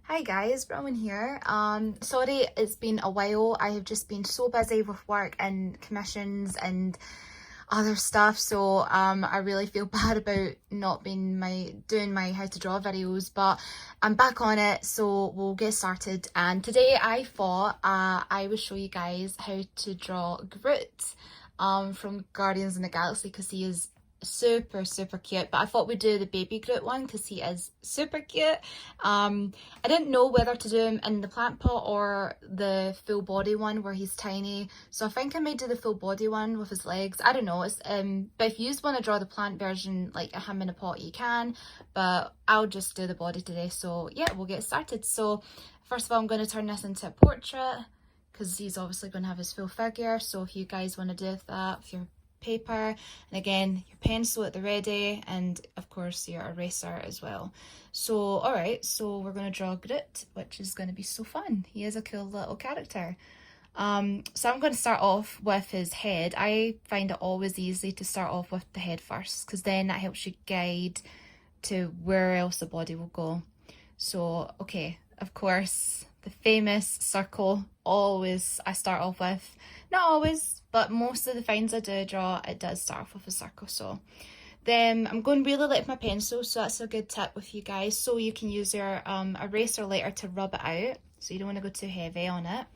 Hi guys, Rowan here. Sorry it's been a while. I have just been so busy with work and commissions and other stuff, so I really feel bad about not being doing my how to draw videos, but I'm back on it, so we'll get started. And today I thought I would show you guys how to draw Groot from Guardians of the Galaxy, because he is super cute. But I thought we'd do the baby Groot one because he is super cute. I didn't know whether to do him in the plant pot or the full body one where he's tiny, so I think I might do the full body one with his legs. I don't know. It's but if you just want to draw the plant version like him in a pot, you can, but I'll just do the body today. So yeah, we'll get started. So first of all, I'm going to turn this into a portrait because he's obviously going to have his full figure. So if you guys want to do that with your paper, and again your pencil at the ready, and of course your eraser as well. So alright, so we're going to draw Groot, which is going to be so fun. He is a cool little character. So I'm going to start off with his head. I find it always easy to start off with the head first, because then that helps you guide to where else the body will go. So okay, of course the famous circle, always I start off with. Not always, but most of the finds I do draw, it does start off with a circle. So then I'm going really light with my pencil, so that's a good tip with you guys. So you can use your eraser later to rub it out, so you don't want to go too heavy on it.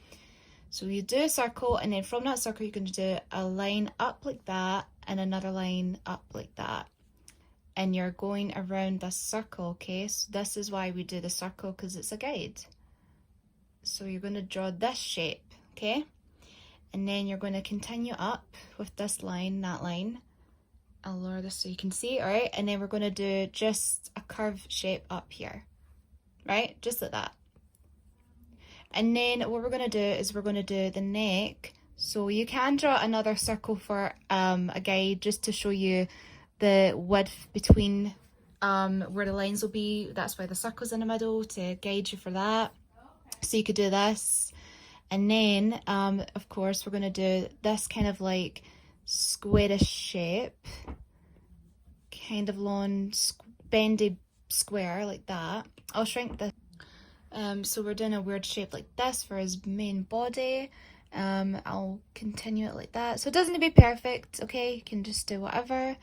So you do a circle, and then from that circle you're going to do a line up like that and another line up like that. And you're going around this circle, okay? So this is why we do the circle, because it's a guide. So you're going to draw this shape, okay? And then you're going to continue up with this line, that line. I'll lower this so you can see, all right? And then we're going to do just a curved shape up here, right? Just like that. And then what we're going to do is we're going to do the neck. So you can draw another circle for a guide, just to show you the width between where the lines will be. That's why the circle's in the middle, to guide you for that. So you could do this. And then, of course, we're going to do this kind of like squarish shape, kind of long, bendy square like that. I'll shrink this. So we're doing a weird shape like this for his main body. I'll continue it like that. So it doesn't need to be perfect, okay? You can just do whatever.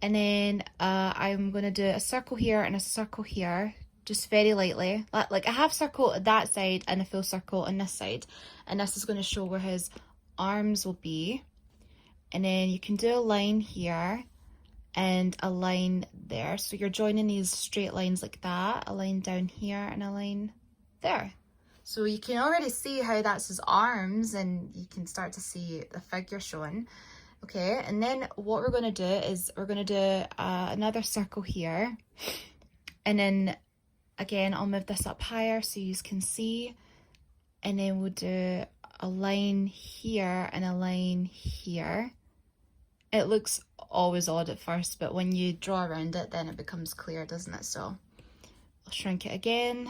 And then I'm going to do a circle here and a circle here, just very lightly, like a half circle at that side and a full circle on this side. And this is going to show where his arms will be. And then you can do a line here and a line there. So you're joining these straight lines like that, a line down here and a line there. So you can already see how that's his arms, and you can start to see the figure showing. Okay, and then what we're going to do is we're going to do another circle here, and then again I'll move this up higher so you can see, and then we'll do a line here and a line here. It looks always odd at first, but when you draw around it then it becomes clear, doesn't it? So I'll shrink it again,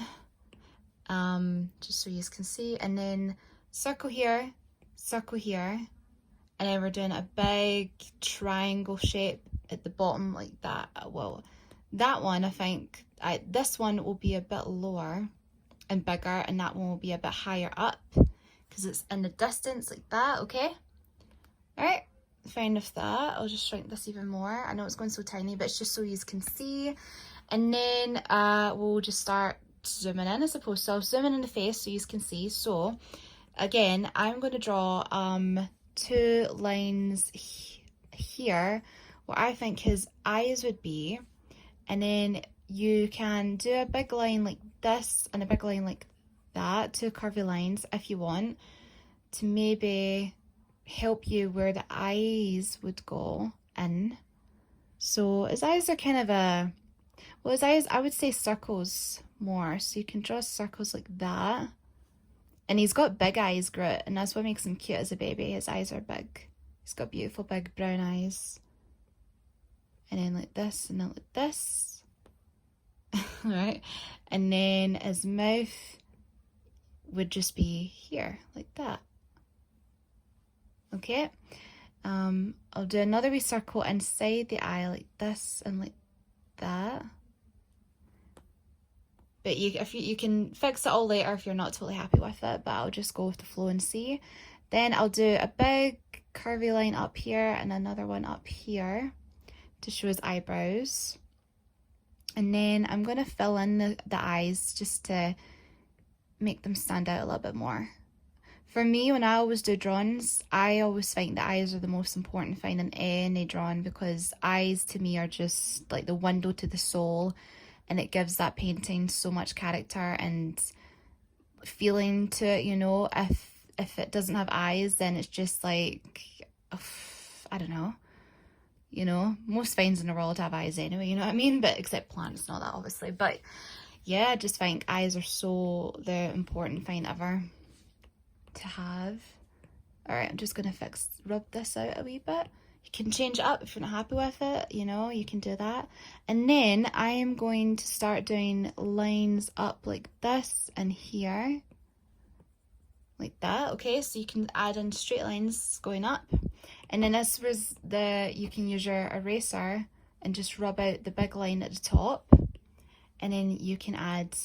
just so you can see, and then circle here, and then we're doing a big triangle shape at the bottom like that. Well, that one, I think, this one will be a bit lower and bigger, and that one will be a bit higher up because it's in the distance like that, okay? All right, fine with that. I'll just shrink this even more. I know it's going so tiny, but it's just so you can see. And then we'll just start zooming in, I suppose. So I'll zoom in the face so you can see. So again, I'm going to draw two lines here where I think his eyes would be, and then you can do a big line like this and a big line like that, two curvy lines if you want, to maybe help you where the eyes would go in. So his eyes are kind of his eyes, I would say circles more, so you can draw circles like that. And he's got big eyes, Groot, and that's what makes him cute as a baby. His eyes are big. He's got beautiful big brown eyes. And then like this, and then like this. Right? And then his mouth would just be here, like that. Okay? I'll do another wee circle inside the eye like this and like that. But you can fix it all later if you're not totally happy with it, but I'll just go with the flow and see. Then I'll do a big curvy line up here and another one up here to show his eyebrows. And then I'm going to fill in the eyes just to make them stand out a little bit more. For me, when I always do drawings, I always think the eyes are the most important thing in any drawing, because eyes to me are just like the window to the soul, and it gives that painting so much character and feeling to it, you know. If it doesn't have eyes, then it's just like, I don't know. You know, most things in the world have eyes anyway, you know what I mean? But except plants, not that obviously. But yeah, I just think eyes are so the important thing ever to have. All right, I'm just gonna rub this out a wee bit. You can change it up if you're not happy with it, you know, you can do that. And then I am going to start doing lines up like this and here, like that. Okay, so you can add in straight lines going up. And then this was you can use your eraser and just rub out the big line at the top. And then you can add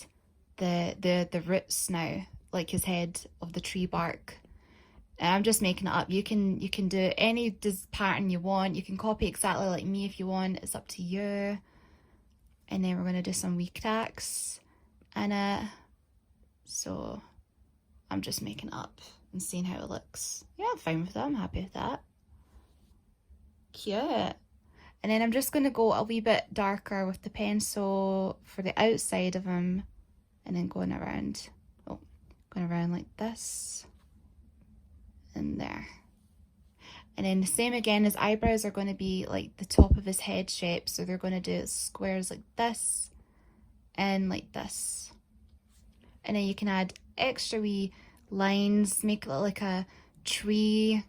the roots now, like his head of the tree bark. And I'm just making it up. You can do any pattern you want. You can copy exactly like me if you want. It's up to you. And then we're going to do some wee cracks in it. So I'm just making it up and seeing how it looks. Yeah, I'm fine with that. I'm happy with that. Cute. And then I'm just going to go a wee bit darker with the pencil for the outside of him, and then going around like this and there. And then the same again, his eyebrows are going to be like the top of his head shape, so they're going to do squares like this and like this. And then you can add extra wee lines, make it look like a tree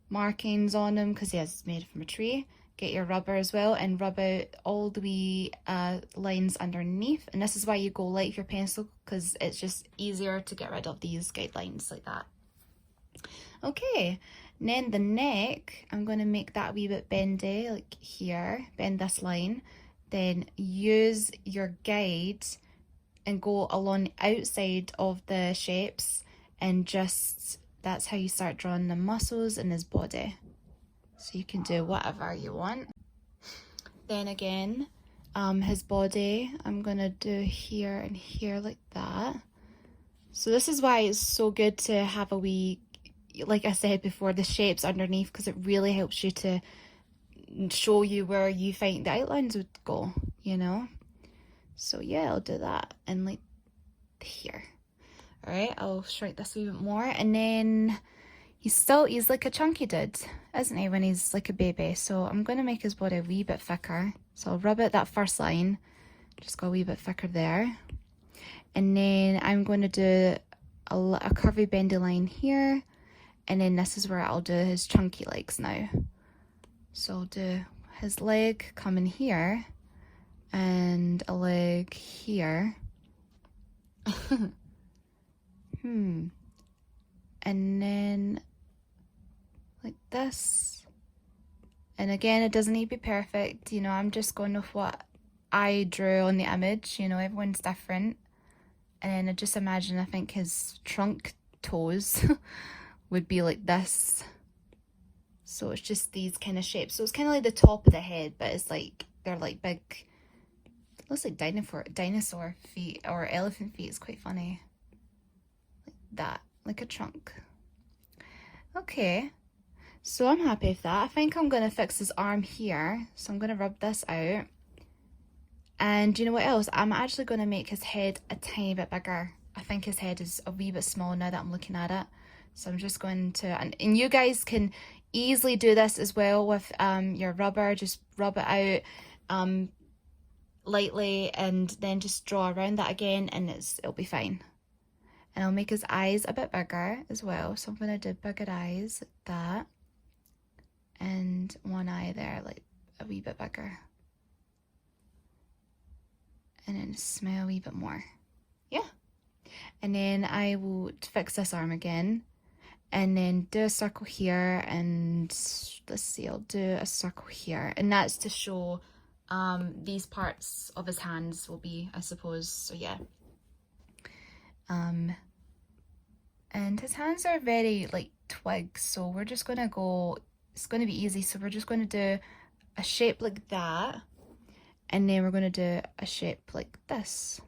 markings on him, because it's made from a tree. Get your rubber as well and rub out all the wee lines underneath. And this is why you go light with your pencil, because it's just easier to get rid of these guidelines like that. Okay, and then the neck, I'm going to make that a wee bit bendy, like here, bend this line. Then use your guide and go along the outside of the shapes, and just, that's how you start drawing the muscles in his body. So you can do whatever you want. Then again, his body, I'm gonna do here and here like that. So this is why it's so good to have a wee, like I said before, the shapes underneath, because it really helps you to show you where you think the outlines would go, you know. So yeah, I'll do that, and like here. All right, I'll shrink this a wee bit more, and then he's like a chunky dude, isn't he, when he's like a baby? So I'm going to make his body a wee bit thicker. So I'll rub out that first line, just go a wee bit thicker there. And then I'm going to do a curvy bendy line here. And then this is where I'll do his chunky legs now. So I'll do his leg coming here and a leg here. And then like this. And again, it doesn't need to be perfect, you know, I'm just going with what I drew on the image, you know, everyone's different. And then I just imagine, I think his trunk toes would be like this. So it's just these kind of shapes. So it's kind of like the top of the head, but it's like, they're like big, looks like dinosaur feet or elephant feet. It's quite funny. Like that, like a trunk. Okay. So I'm happy with that. I think I'm going to fix his arm here. So I'm going to rub this out. And you know what else? I'm actually going to make his head a tiny bit bigger. I think his head is a wee bit small now that I'm looking at it. So I'm just going to, and you guys can easily do this as well with your rubber. Just rub it out lightly, and then just draw around that again, and it'll be fine. And I'll make his eyes a bit bigger as well. So I'm going to do bigger eyes like that. And one eye there, like a wee bit bigger. And then smile a wee bit more. Yeah. And then I will fix this arm again. And then do a circle here. And let's see, I'll do a circle here. And that's to show these parts of his hands will be, I suppose. So yeah. And his hands are very like twigs, so we're just gonna go, it's gonna be easy. So we're just gonna do a shape like that, and then we're gonna do a shape like this,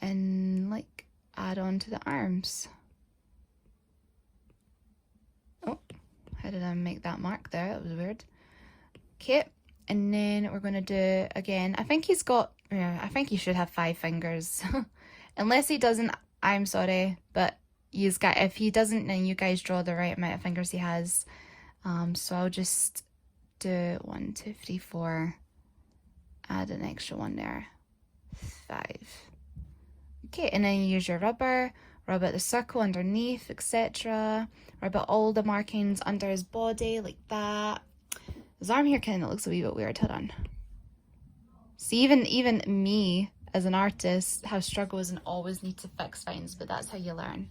and like add on to the arms. Oh, how did I make that mark there? That was weird. Okay, and then we're gonna do again. I think he's got, yeah, I think he should have 5 fingers. Unless he doesn't, I'm sorry, but if he doesn't, then you guys draw the right amount of fingers he has. So I'll just do 1, 2, 3, 4. Add an extra one there. 5. Okay, and then you use your rubber, rub out the circle underneath, etc. Rub out all the markings under his body like that. His arm here kind of looks a wee bit weird. Hold on. See, even me as an artist have struggles and always need to fix things, but that's how you learn.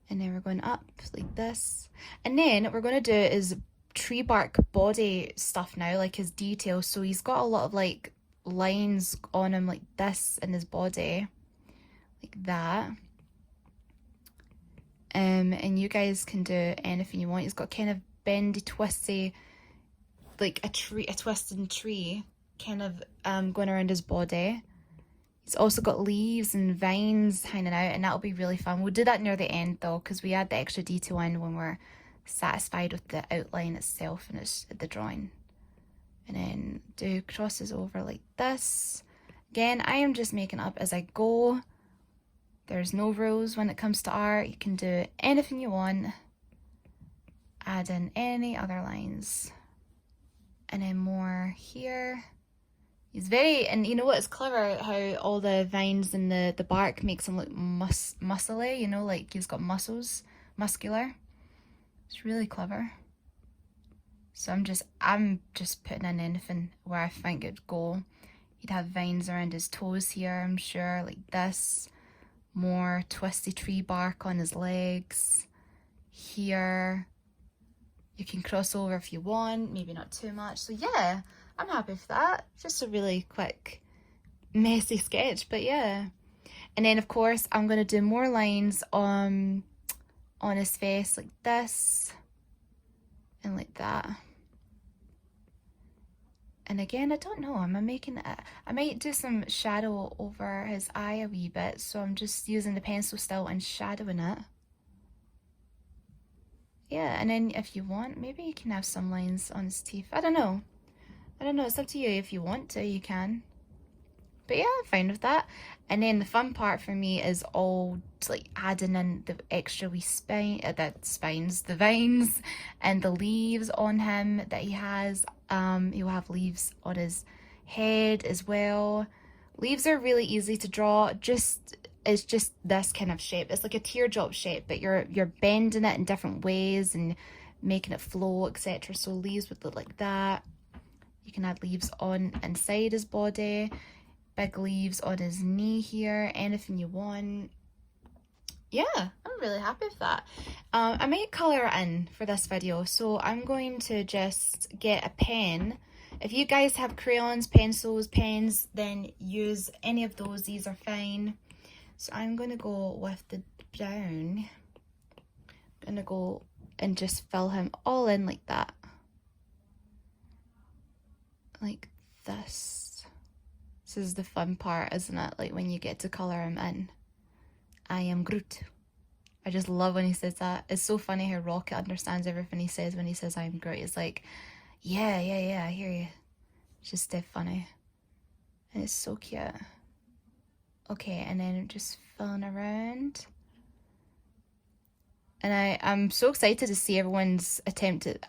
And then we're going up like this. And then what we're going to do is tree bark body stuff now, like his details. So he's got a lot of like lines on him like this in his body, like that. And you guys can do anything you want. He's got kind of bendy, twisty, like a twisted tree kind of going around his body. He's also got leaves and vines hanging out, and that'll be really fun. We'll do that near the end though, because we add the extra detail in when we're satisfied with the outline itself and it's the drawing. And then do crosses over like this. Again, I am just making up as I go. There's no rules when it comes to art. You can do anything you want. Add in any other lines. And then more here. He's very, and you know what, it's clever how all the vines and the bark makes him look muscly, you know, like he's got muscles, muscular. It's really clever. So I'm just putting in anything where I think it'd go. He'd have vines around his toes here, I'm sure, like this. More twisty tree bark on his legs. Here. You can cross over if you want, maybe not too much. So yeah, I'm happy with that. Just a really quick, messy sketch, but yeah. And then of course, I'm gonna do more lines on his face like this and like that. And again, I don't know, I might do some shadow over his eye a wee bit, so I'm just using the pencil still and shadowing it. Yeah, and then if you want, maybe you can have some lines on his teeth. I don't know, it's up to you. If you want to, you can. But yeah, I'm fine with that. And then the fun part for me is all like adding in the extra wee the vines and the leaves on him that he has. He'll have leaves on his head as well. Leaves are really easy to draw. It's just this kind of shape. It's like a teardrop shape, but you're bending it in different ways and making it flow, etc. So leaves would look like that. You can add leaves on inside his body. Big leaves on his knee here, anything you want. Yeah, I'm really happy with that. I might colour in for this video, so I'm going to just get a pen. If you guys have crayons, pencils, pens, then use any of those. These are fine. So I'm going to go with the brown. I'm going to go and just fill him all in like that. Like this. This is the fun part, isn't it? Like when you get to colour him in. I am Groot. I just love when he says that. It's so funny how Rocket understands everything he says when he says I'm Groot. It's like, yeah, I hear you. It's just funny. And it's so cute. Okay, and then just filling around. And I'm so excited to see everyone's attempt at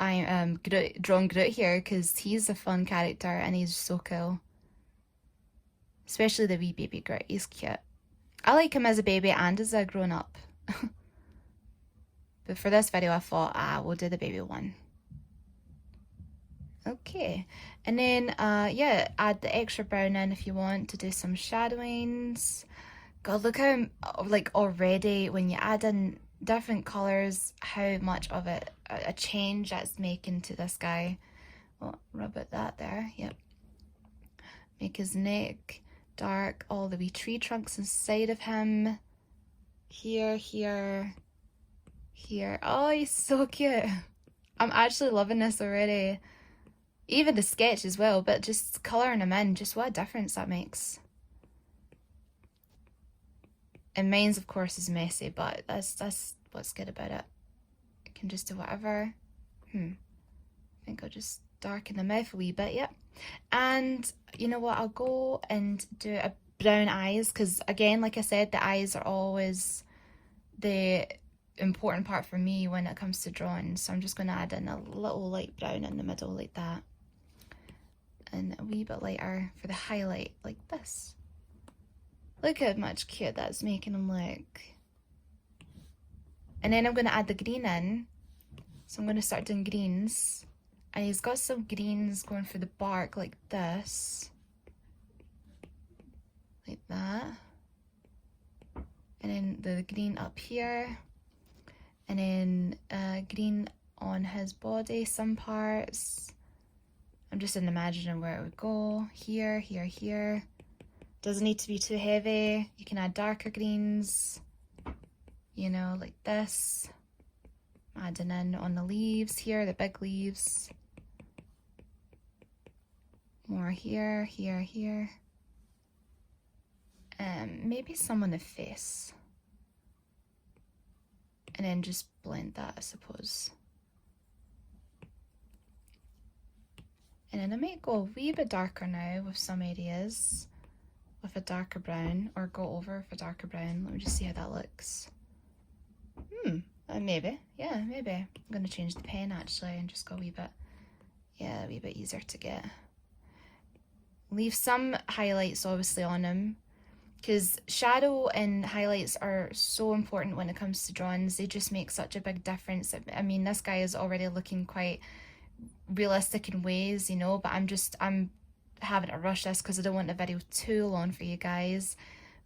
drawing Groot here, because he's a fun character and he's so cool. Especially the wee baby Groot, he's cute. I like him as a baby and as a grown up. But for this video I thought, we'll do the baby one. Okay, and then yeah, add the extra brown in if you want to do some shadowings. God, look how like already when you add in different colours, how much of a change that's making to this guy. Oh, rub out that there, yep. Make his neck dark, all the wee tree trunks inside of him. here, here, here. Oh, he's so cute. I'm actually loving this already. Even the sketch as well, but just colouring him in, just what a difference that makes. And mine's, of course, is messy, but that's what's good about it. I can just do whatever. I think I'll just darken the mouth a wee bit, yep. And you know what, I'll go and do a brown eyes, because again, like I said, the eyes are always the important part for me when it comes to drawing. So I'm just going to add in a little light brown in the middle like that, and a wee bit lighter for the highlight like this. Look how much cute that's making him look. And then I'm going to add the green in. So I'm going to start doing greens. And he's got some greens going for the bark like this. Like that. And then the green up here. And then green on his body, some parts. I'm just imagining where it would go. Here, here, here. Doesn't need to be too heavy. You can add darker greens, you know, like this. Adding in on the leaves here, the big leaves. More here, here, here. Maybe some on the face. And then just blend that, I suppose. And then I might go a wee bit darker now with some areas. With a darker brown, or go over with a darker brown. Let me just see how that looks. Maybe, yeah, maybe. I'm gonna change the pen actually and just go a wee bit, yeah, a wee bit easier to get. Leave some highlights obviously on him, because shadow and highlights are so important when it comes to drawings. They just make such a big difference. I mean, this guy is already looking quite realistic in ways, you know, but I'm having to rush this because I don't want the video too long for you guys.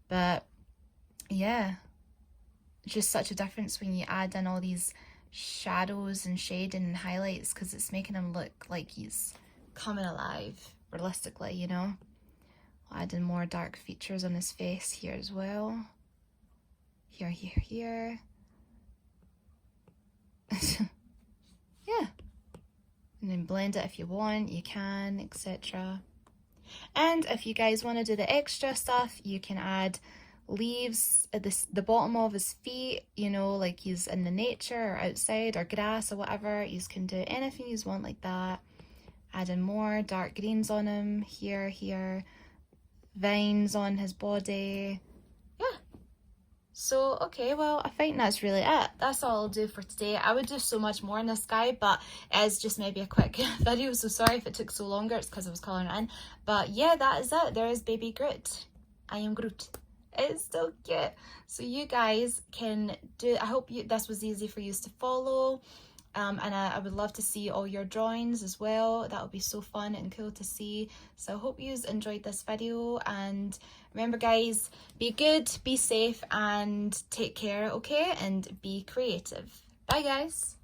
But yeah, it's just such a difference when you add in all these shadows and shading and highlights, because it's making him look like he's coming alive realistically, you know. I'll add in more dark features on his face here as well. Here, here, here. Yeah. And then blend it if you want, you can, etc. And if you guys want to do the extra stuff, you can add leaves at the bottom of his feet, you know, like he's in the nature or outside or grass or whatever. You can do anything you want like that. Add in more dark greens on him, here, here. Vines on his body. Yeah. So, okay, well, I think that's really it. That's all I'll do for today. I would do so much more in this guy, but it's just maybe a quick video, so sorry if it took so longer. It's because I was colouring it in. But yeah, that is it. There is baby Groot. I am Groot. It's so cute. So you guys can do, I hope this was easy for you to follow. And I would love to see all your drawings as well. That would be so fun and cool to see. So I hope you enjoyed this video, and remember guys, be good, be safe, and take care, okay? And be creative. Bye guys.